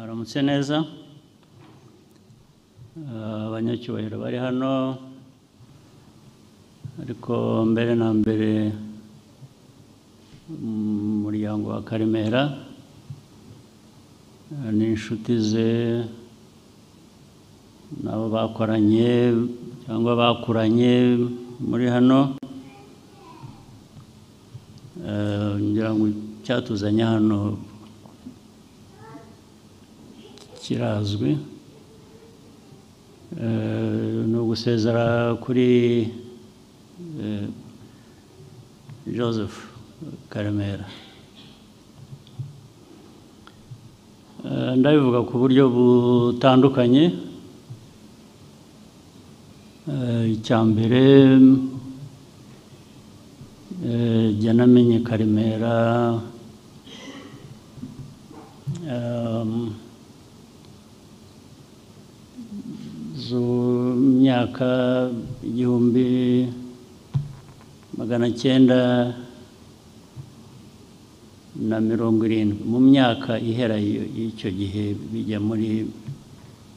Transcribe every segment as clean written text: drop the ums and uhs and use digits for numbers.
Mwaramutse neza abanyacyubahiro bari hano ariko mbere na mbere umuryango wa Karemera n'inshuti ze nabo bakoranye cyangwa bakuranye muri hano ngira ngo cyatuzanye hano kirazwi no gusezera kuri DrJoseph Karemera ndabivuga ku buryo butandukanye icyambere jya namenye Karemera myaka 1970 mu myaka ihera y'icyo gihe bijya muri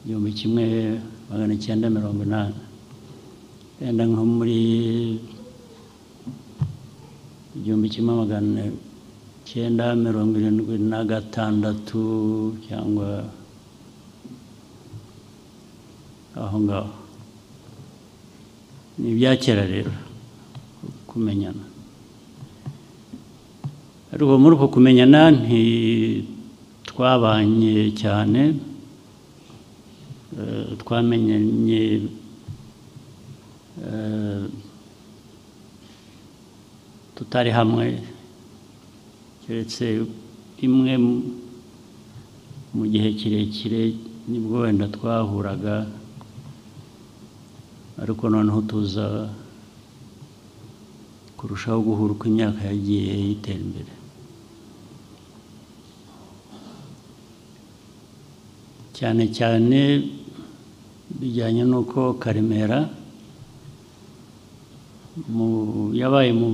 1980 enda nko muri 1976 cyangwa aho ngaho ni ibyakera rero kumenyana ariko muri uko kumenyana ntitwabanye cyane twamenyanye tutari hamwe keretse imwe mu gihe kirekire nibwo wenda twahuraga ariko noneho tuza kurushaho guhura uko imyaka yagiye yitera imbere cyane cyane bijyanye n'uko Karemera yabaye mu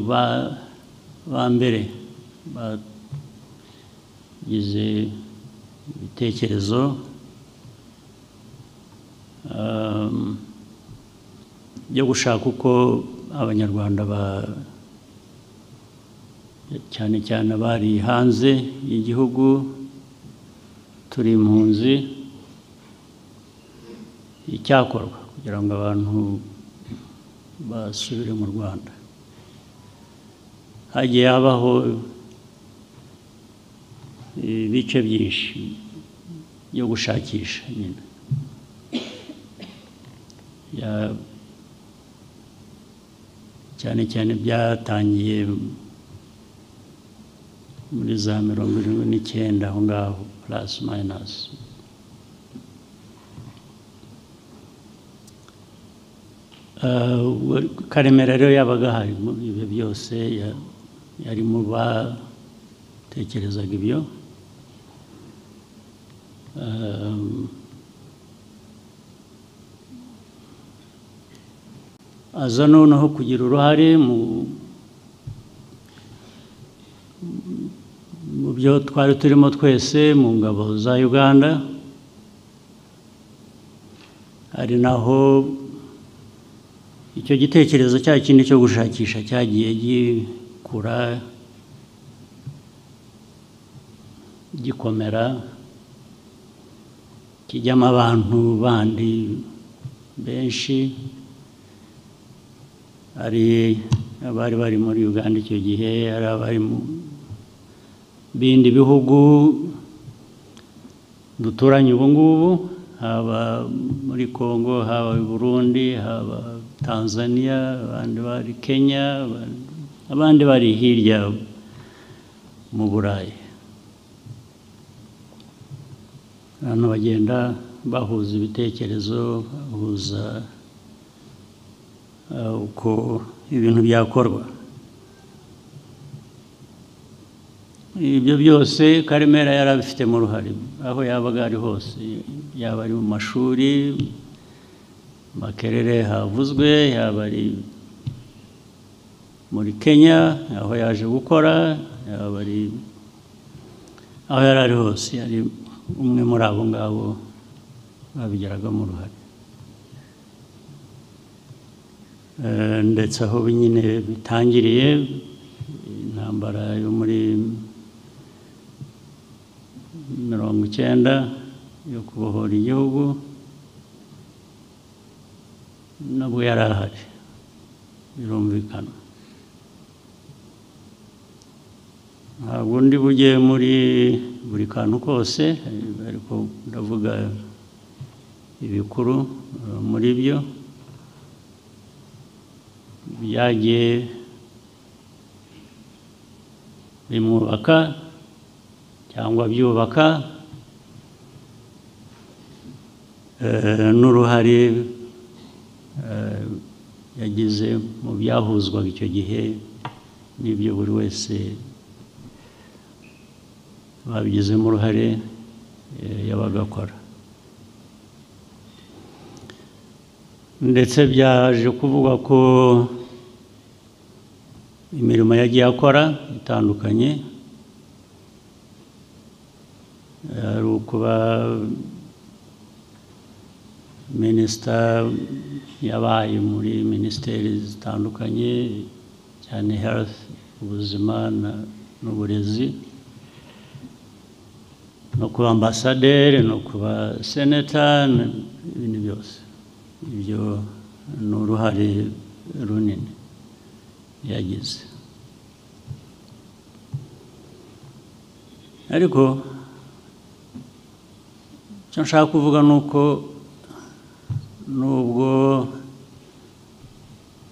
ba mbere bagize ibitekerezo byo gushaka uko abanyarwanda cyane cyane bari hanze y'igihugu turi impunzi icyakorwa kugira ngo abantu basubire mu Rwanda hagiye habaho ibice byinshi byo gushakisha nyine cyane cyane byatangiye muri za 79 aho ngaho plus minus Karemera rero yabaga hari mu bihe byose yari mu batekerezaga ibyo aza noneho kugira uruhare mu byo twari turimo twese mu ngabo za Uganda ari naho icyo gitekerezo cya kindi cyo gushakisha cyagiye gikura gikomera kijyamo abantu bandi benshi ari abari bari muri Uganda icyo gihe ari abari mu bindi bihugu duturanye ubu ngubu haba muri Congo haba i Burundi haba Tanzania abandi bari Kenya abandi bari hirya mu Burayi hano bagenda bahuza ibitekerezo bahuza uko ibintu byakorwa ibyo byose Karemera yarabifitemo uruhare aho yabaga ari hose yaba ari mu mashuri Makerere havuzwe yaba ari muri Kenya aho yaje gukora yaba ari aho yari ari hose yari umwe muri abo ngabo babigiragamo uruhare. Ndetse aho nyine bitangiriye intambara yo muri 1990 yo kubohora igihugu nabwo yari ahari, birumvikana. Ntabwo ndi bujye muri buri kantu kose, ariko ndavuga ibikuru muri byo byagiye bimwubaka cyangwa byubaka, n'uruhare yagize mu byahuzwaga icyo gihe n'ibyo buri wese babigizemo uruhare yabaga akora. Ndetse byaje kuvuga ko imirimo yagiye akora itandukanye, ari ukuba minisita yabaye muri minisiteri zitandukanye cyane health, ubuzima n'uburezi, no kuba ambasaderi, no kuba seneta n'ibindi byose. Ibyo ni uruhare runini yagize. Ariko icyo nshaka kuvuga ni uko nubwo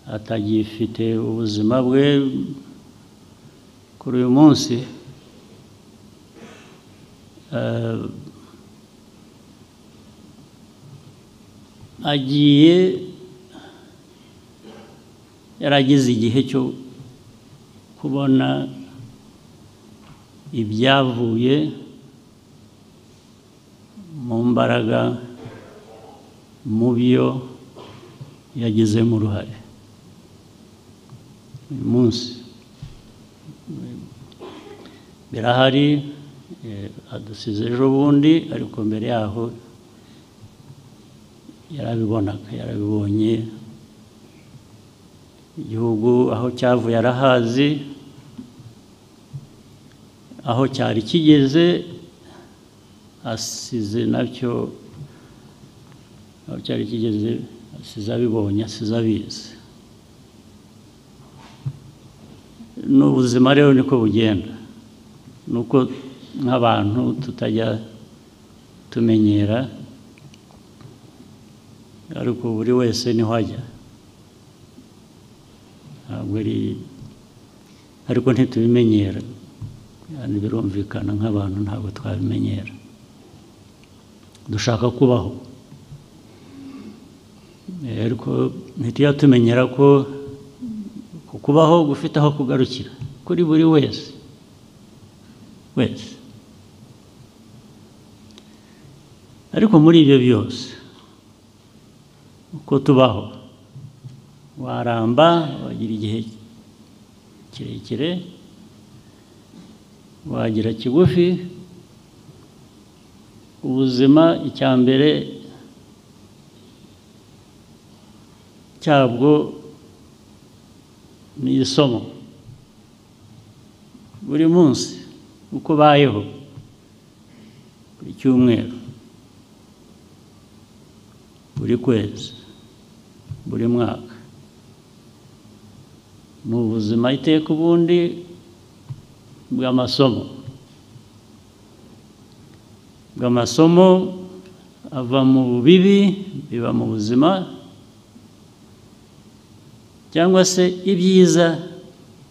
atagifite ubuzima bwe kuri uyu munsi, yaragize igihe cyo kubona ibyavuye mu mbaraga mu byo yagizemo uruhare. Uyu munsi birahari, adusize ejo bundi, ariko mbere yaho yarabibonaga, yarabibonye. Igihugu aho cyavuye arahazi, aho cyari kigeze asize nacyo, aho cyari kigeze asize abibonye, asize abizi. N'ubuzima rero niko bugenda, nuko nk'abantu tutajya tumenyera, ariko buri wese niho ajya. Ntabwo ari, ariko ntitubimenyera, yani birumvikana nk'abantu ntabwo twabimenyera. Dushaka kubaho, ariko ntitujya tumenyera ko kubaho gufite aho kugarukira kuri buri wese. Ariko muri ibyo byose uko tubaho, waramba, wagira igihe kirekire, wagira kigufi. Ubuzima icya mbere cyabwo ni isomo. Buri munsi uko bayeho, buri cyumweru, buri kwezi, buri mwaka, ni ubuzima iteka ubundi bw'amasomo. Bw'amasomo ava mu bibi biba mu buzima, cyangwa se ibyiza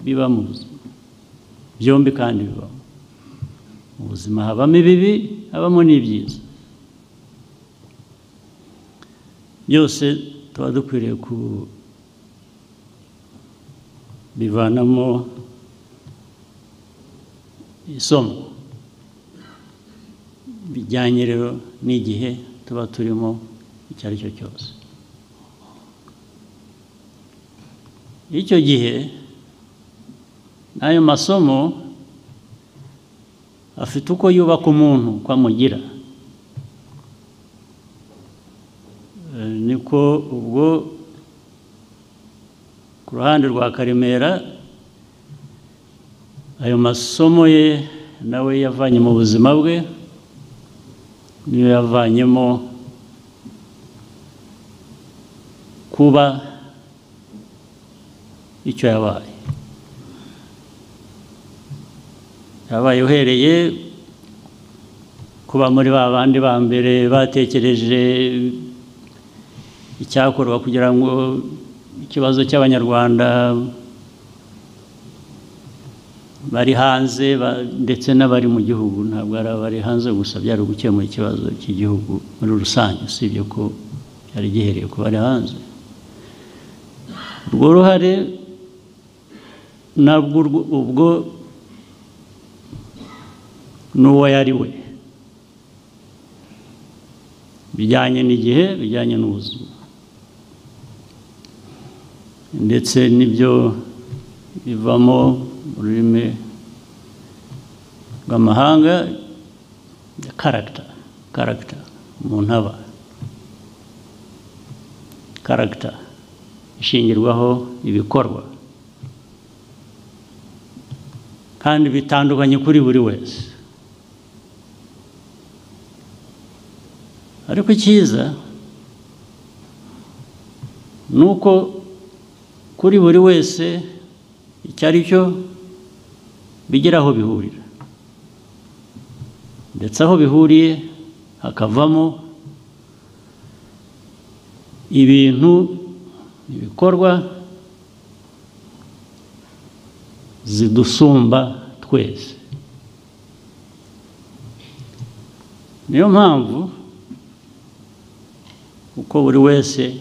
biba mu buzima. Byombi kandi bibamo. Mu buzima habamo ibibi, habamo n'ibyiza. Byose tuba dukwiriye kubivanamo isomo bijyanye rero n'igihe tuba turimo icyo ari cyo cyose. Icyo gihe n'ayo masomo afite uko yubaka umuntu, uko amugira. ko ubwo ku ruhande rwa Karemera ayo masomo ye nawe yavanye mu buzima bwe, niyo yavanyemo kuba icyo yabaye uhereye kuba muri ba bandi ba mbere batekereje icyakorwa kugira ngo ikibazo cy'Abanyarwanda bari hanze ndetse n'abari mu gihugu, ntabwo ari abari hanze gusa, byari gukemura ikibazo cy'igihugu muri rusange, usibye ko cyari gihereye ku bari hanze. Urwo ruhare nabwo ubwo n'uwo yari we, bijyanye n'igihe, bijyanye n'ubuzima, ndetse n'ibyo bivamo mu rurimi rw'amahanga character umuntu aba, character ishingirwaho ibikorwa kandi bitandukanye kuri buri wese. Ariko icyiza ni uko kuri buri wese icyo ari cyo bigira aho bihurira, ndetse aho bihuriye hakavamo ibintu, ibikorwa zidusumba twese. Niyo mpamvu uko buri wese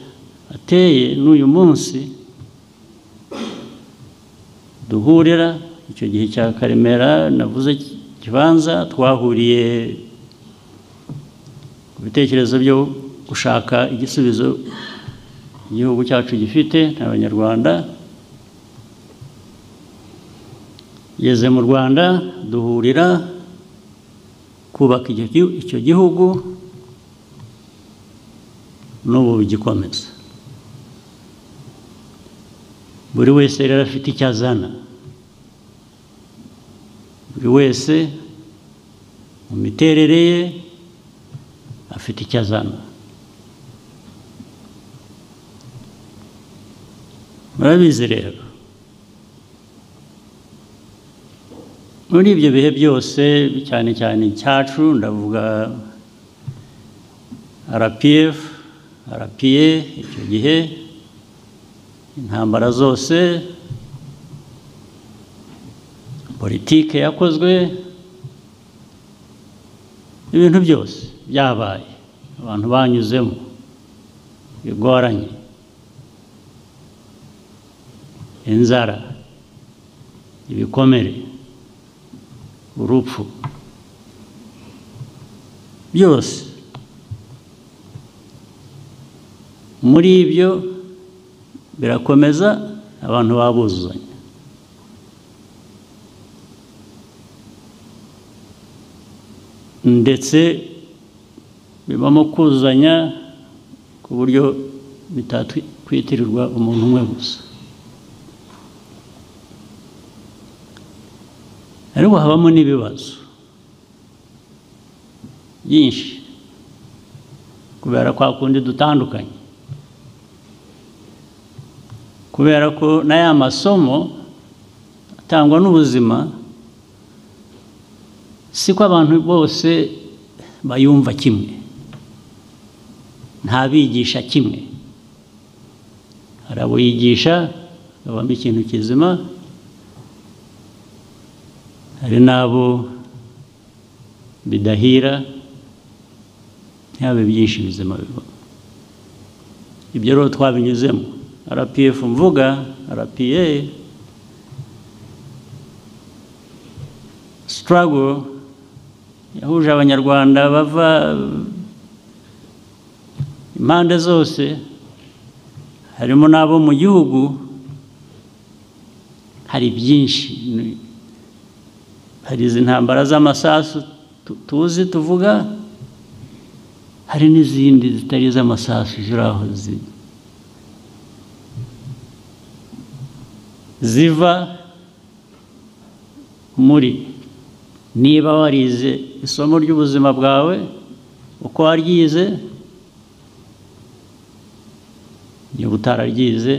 ateye n'uyu munsi duhurira, icyo gihe cya Karemera navuze kibanza, twahuriye ku bitekerezo byo gushaka igisubizo igihugu cyacu gifite n'Abanyarwanda. Yeze mu Rwanda duhurira kubaka icyo gihugu, n'ubu bigikomeza. Buri wese rero afite icyo azana, buri wese mu miterere ye afite icyo azana. Murabizi rero, muri ibyo bihe byose, cyane cyane icyacu, ndavuga RPF, RPA, icyo gihe intambara zose, politike yakozwe, ibintu byose byabaye, abantu banyuzemo bigoranye, inzara, ibikomere, urupfu, byose. Muri ibyo birakomeza, abantu babuzuzanya. Ndetse bibamo kuzanya ku buryo bitakwitirirwa umuntu umwe gusa. Ariko habamo n'ibibazo byinshi kubera kwa kundi dutandukanye, kubera ko n'aya masomo atangwa n'ubuzima siko abantu bose bayumva kimwe, nta bigisha kimwe. Hari abo yigisha habamo ikintu kizima, hari n'abo bidahira, ntihabe byinshi bizima biba. Ibyo rero twabinyuzemo. RPF mvuga, RPA, struggle yahuje Abanyarwanda bava impande zose, harimo n'abo mu gihugu. Hari byinshi, hari izi ntambara z'amasasu tuzi tuvuga, hari n'izindi zitari iz'amasasu ziri aho ziva muri niba warize isomo ry'ubuzima bwawe uko waryize niba utararyize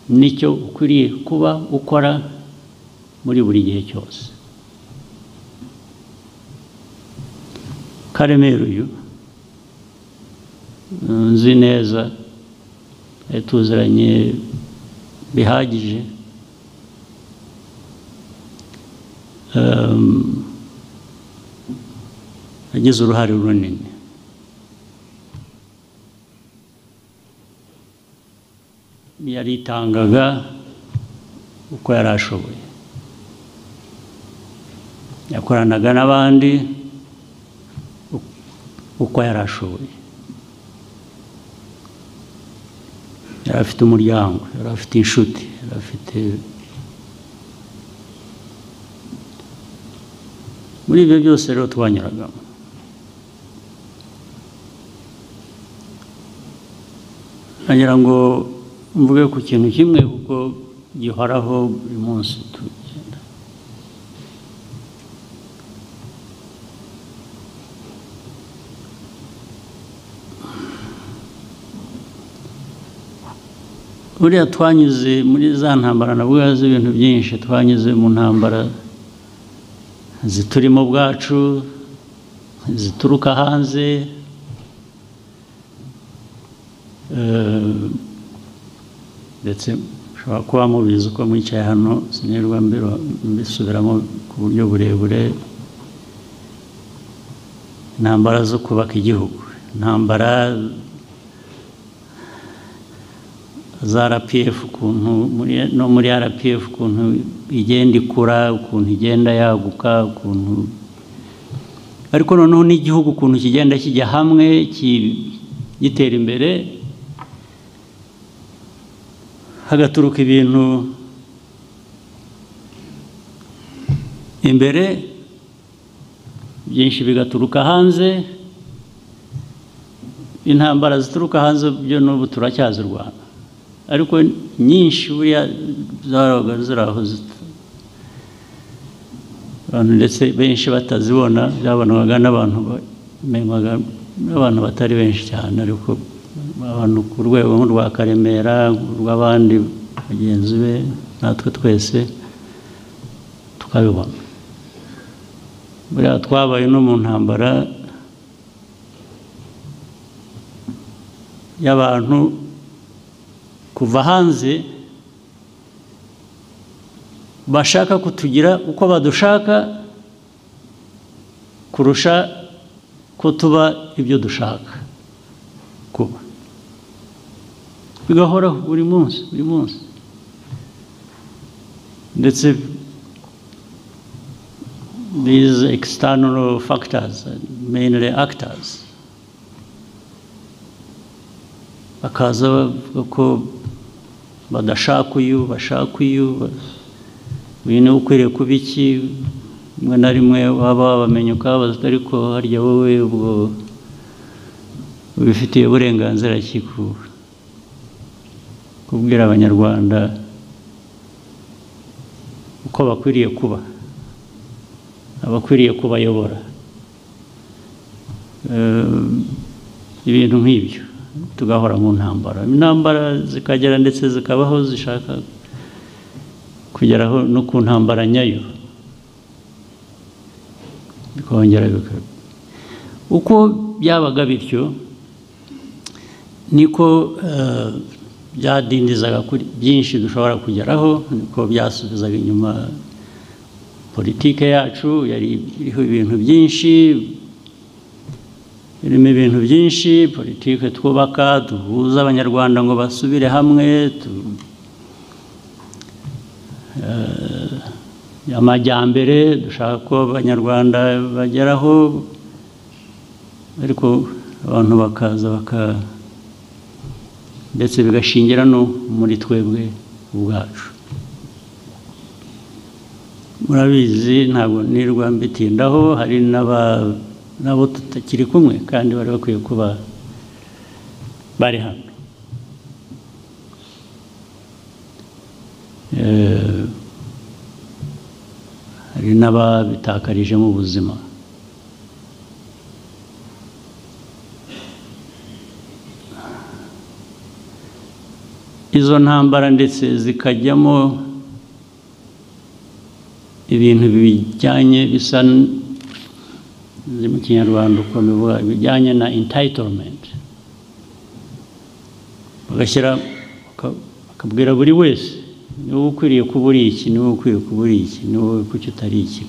nicyo ukwiriye kuba ukora muri buri gihe cyose. Karemera uyu nzi neza tuziranye bihagije, yagize uruhare runini yaritangaga uko yari ashoboye, yakoranaga n'abandi uko yari ashoboye, yari afite umuryango, yari afite inshuti, yari afite muri ibyo byose rero twanyuragamo. nagira ngo mvuge ku kintu kimwe kuko gihoraho buri munsi tugenda. Buriya twanyuze muri za ntambara navuga z'ibintu byinshi, twanyuze mu ntambara ziturimo bwacu, zituruka hanze, ndetse ushobora kuba mubizi uko mwicaye hano, sinirwa mbisubiramo ku buryo burebure. Intambara zo kubaka igihugu, intambara za RPF, ukuntu no muri RPF ukuntu igenda ikura, ukuntu igenda yaguka, ukuntu ariko noneho n'igihugu ukuntu kigenda kijya hamwe gitera imbere, hagaturuka ibintu imbere byinshi bigaturuka hanze. Intambara zituruka hanze byo n'ubu turacyazirwana, ariko nyinshi buriya zarabaga ziraho abantu ndetse benshi batazibona, byabonwaga n'abantu batari benshi cyane, ariko abantu ku rwego rwa Karemera, rw'abandi bagenzi be, natwe twese tukabibona. Buriya twabaye no mu ntambara y'abantu kuva hanze bashaka kutugira uko badushaka kurusha ko tuba ibyo dushaka kuba, bigahoraho buri munsi buri munsi. Ndetse these external factors, mainly actors, bakaza bavuga ko badashaka uyu, bashaka uyu, uyu niwe ukwiriye kuba iki. Rimwe na rimwe waba wabamenya ukababaza, ariko harya wowe ubwo ubifitiye uburenganzira ki kubwira abanyarwanda uko bakwiriye kuba, abakwiriye kubayobora, ibintu nk'ibyo. Tugahora mu ntambara, intambara zikagera ndetse zikabaho zishaka kugeraho no ku ntambara nyayo, bikongera uko byabaga bityo niko byadindizaga kuri byinshi dushobora kugeraho, niko byasubizaga inyuma politike yacu. Yari iriho ibintu byinshi, irimo ibintu byinshi, politike twubaka, duhuza abanyarwanda ngo basubire hamwe, amajyambere dushaka ko abanyarwanda bageraho, ariko abantu bakaza ndetse bigashingira no muri twebwe ubwacu. murabizi ntabwo nirwa mbitindaho hari nabo tutakiri kumwe kandi bari bakwiye kuba bari hano hari n'ababitakarije mu buzima izo ntambara ndetse zikajyamo ibintu bijyanye bisa mu kinyarwanda uko bivuga bijyanye na entitlement bagashyira bakabwira buri wese niwe ukwiriye kuba uri iki niwe ukwiriye kuba uri iki niwe kuki utari iki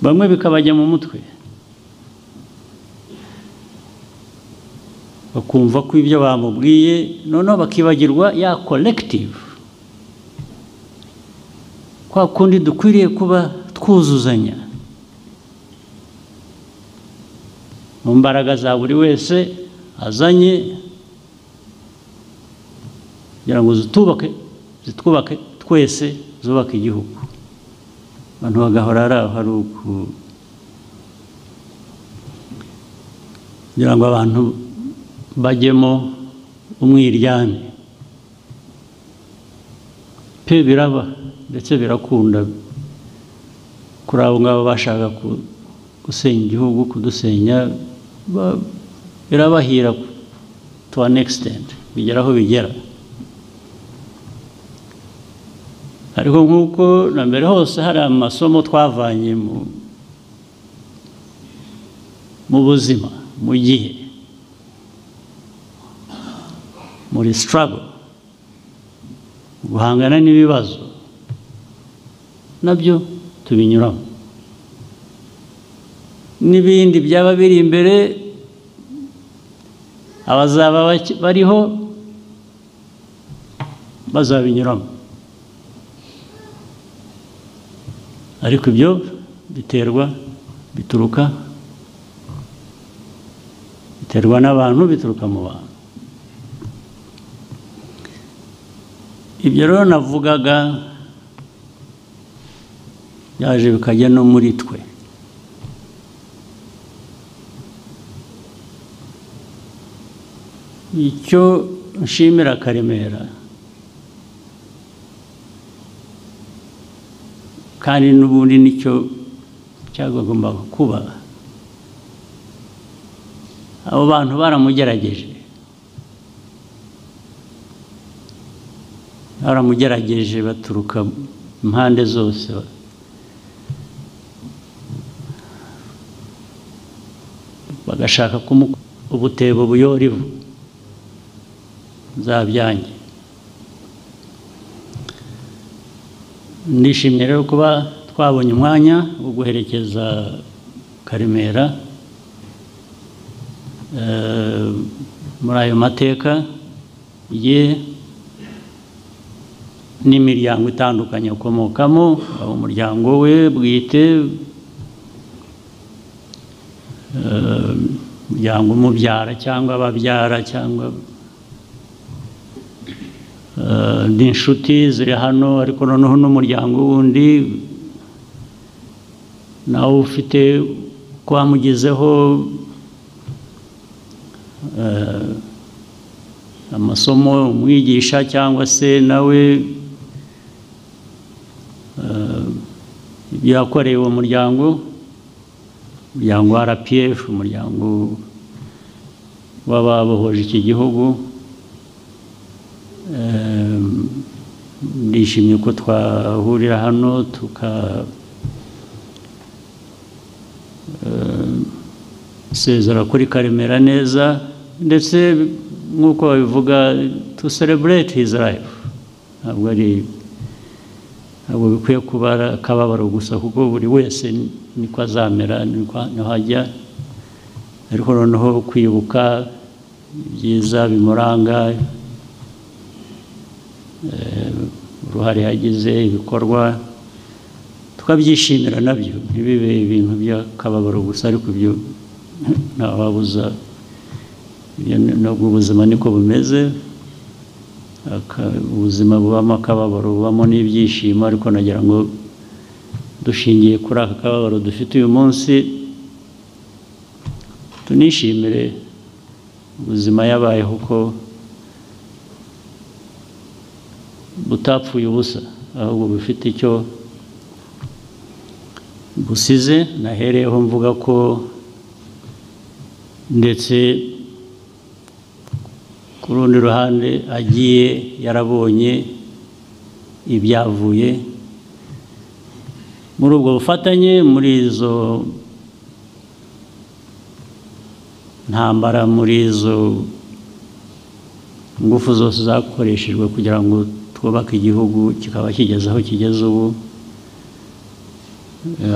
bamwe bikabajya mu mutwe bakumva ko ibyo bamubwiye noneho bakibagirwa ya collective kwa kundi dukwiriye kuba twuzuzanya mu mbaraga za buri wese azanye kugira ngo zitwubake twese zubake igihugu abantu bagahora ari aho hari kugira ngo abantu bajyemo umwiryane pe biraba ndetse birakunda kuri abo ngabo bashaka gusenya igihugu kudusenya birabahira to an extent bigera aho bigera ariko nk'uko na mbere hose hari amasomo twavanye mu buzima mu gihe muri struggle guhangana n'ibibazo nabyo tubinyuramo n'ibindi byaba biri imbere abazaba bariho bazabinyuramo ariko ibyo bituruka n'abantu bituruka mu bantu ibyo rero navugaga byaje bikajya no muri twe icyo nshimira Karemera kandi n'ubundi nicyo cyagombaga kuba abo bantu baramugerageje baturuka impande zose bagashaka ubutebo buyora ivu zabyange nishimye rero kuba twabonye umwanya wo guherekeza Karemera muri ayo mateka ye n'imiryango itandukanye ukomokamo umuryango we bwite umuryango umubyara cyangwa ababyara cyangwa n'inshuti ziri hano ariko noneho n'umuryango wundi nawe ufite ko wamugezeho amasomo umwigisha cyangwa se nawe ibyo yakoreye uwo muryango wa RPF umuryango w'ababohoje iki gihugu ndishimye ko twahurira hano sezera kuri Karemera neza ndetse nk'uko babivuga to celebrate his life ntabwo bikwiye kuba akababaro gusa kuko buri wese niko azamera niho ajya ariko noneho kwibuka ibyiza bimuranga uruhare yagize ibikorwa tukabyishimira nabyo ntibibe ibintu by'akababaro gusa ariko ibyo ntawabuza nubwo ubuzima niko bumeze ubuzima bubamo akababaro bubamo n'ibyishimo ariko nagira ngo dushingiye kuri aka kababaro dufite uyu munsi tunishimire ubuzima yabayeho ko butapfuye ubusa ahubwo bufite icyo busize. Nahereyeho mvuga ko ndetse ku rundi ruhande agiye yarabonye ibyavuye muri ubwo bufatanye, muri izo ntambara, muri izo ngufu zose zakoreshejwe kugira ngo twubake igihugu kikaba kigeze aho kigeze ubu,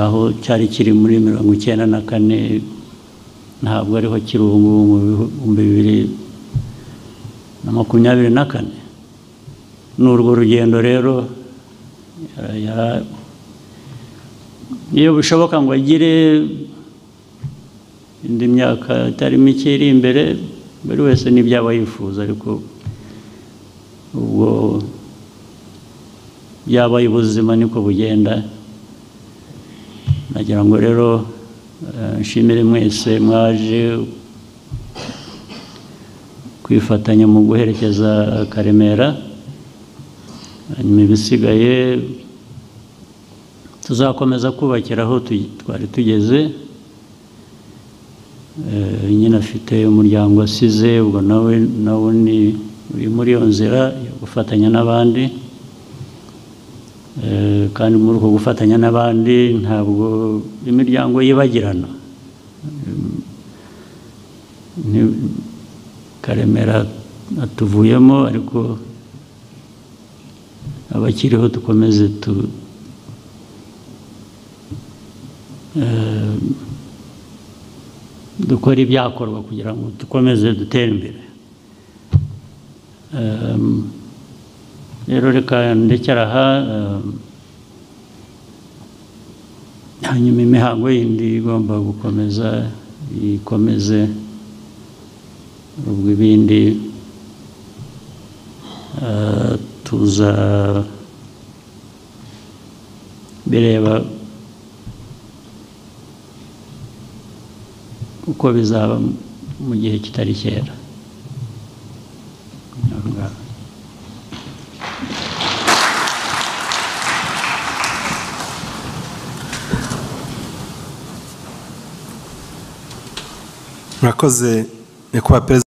aho cyari kiri muri 1994 ntabwo ariho kiri ubu ngubu mu 2024. N'urwo rugendo rero iyo bishoboka ngo agire indi myaka itari mike iri imbere, buri wese n'ibyaba yifuza, ariko ubwo yabaye ubuzima niko bugenda. Nagira ngo rero nshimire mwese mwaje kwifatanya mu guherekeza Karemera, hanyuma ibisigaye tuzakomeza kubakira aho twari tugeze. Nyine afite umuryango asize, ubwo nawe ni uri muri iyo nzira yo gufatanya n'abandi, kandi muri uko gufatanya n'abandi ntabwo imiryango yibagirana. Karemera atuvuyemo, ariko abakiriho dukomeze dukora ibyakorwa kugira ngo dukomeze dutere imbere. Rero reka ndekera aha, hanyuma imihango yindi igomba gukomeza ikomeze, ubwo ibindi tuza bireba uko bizaba mu gihe kitari kera. Murakoze nyakubahwa Perezida.